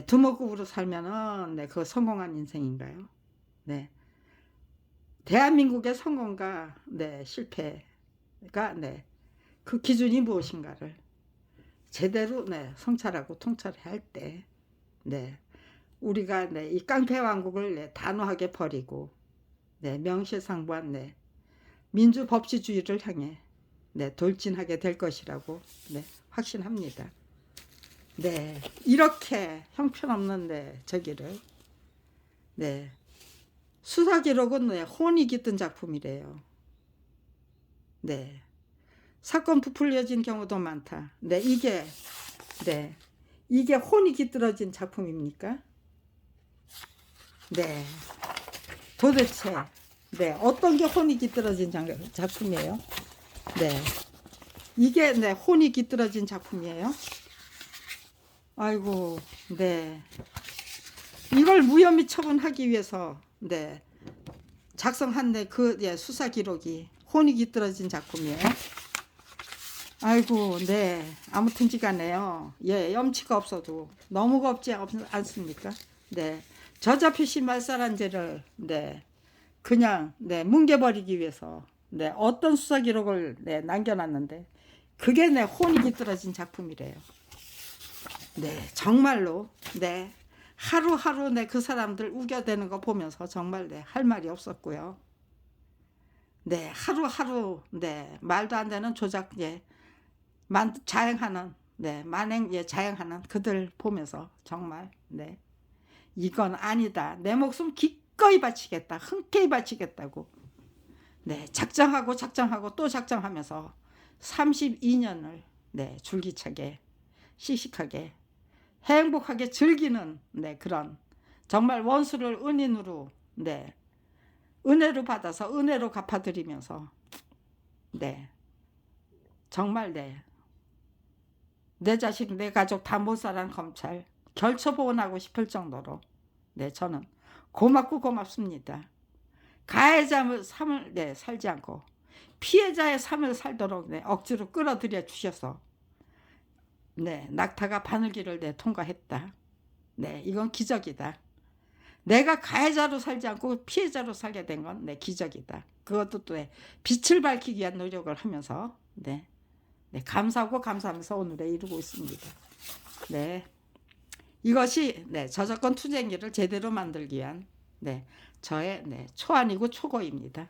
두목급으로 살면은 그거 성공한 인생인가요? 대한민국의 성공과 실패가 그 기준이 무엇인가를 제대로 성찰하고 통찰할 때 우리가 이 깡패 왕국을 단호하게 버리고 명실상부한 민주법치주의를 향해 돌진하게 될 것이라고 확신합니다. 이렇게 형편없는 저기를 수사기록은 혼이 깃든 작품이래요. 사건 부풀려진 경우도 많다. 이게 혼이 깃들어진 작품입니까? 도대체 어떤 게 혼이 깃들어진 작품이에요? 이게 혼이 깃들어진 작품이에요? 아이고, 이걸 무혐의 처분하기 위해서 작성한 그 수사 기록이 혼이 깃들어진 작품이에요. 아이고, 아무튼지간에요. 염치가 없어도 너무가 없지 않습니까? 저자 표시 말살한죄를 그냥 뭉개버리기 위해서 어떤 수사 기록을 남겨놨는데 그게 혼이 깃들어진 작품이래요. 정말로 하루하루 그 사람들 우겨대는 거 보면서 정말 할 말이 없었고요. 하루하루 말도 안 되는 조작 자행하는 만행 자행하는 그들 보면서 정말 이건 아니다. 내 목숨 기꺼이 바치겠다. 흔쾌히 바치겠다고 작정하고 또 작정하면서 32년을 줄기차게 씩씩하게 행복하게 즐기는 그런 정말 원수를 은인으로 은혜로 받아서 은혜로 갚아드리면서 정말 내 자식 내 가족 다 못살한 검찰 결처보원하고 싶을 정도로 저는 고맙고 고맙습니다. 가해자의 삶을 살지 않고 피해자의 삶을 살도록 억지로 끌어들여 주셔서 낙타가 바늘길을 통과했다. 이건 기적이다. 내가 가해자로 살지 않고 피해자로 살게 된 건 기적이다. 그것도 또 빛을 밝히기 위한 노력을 하면서 감사하고 감사하면서 오늘에 이루고 있습니다. 이것이 저작권 투쟁기를 제대로 만들기 위한 저의 초안이고 초고입니다.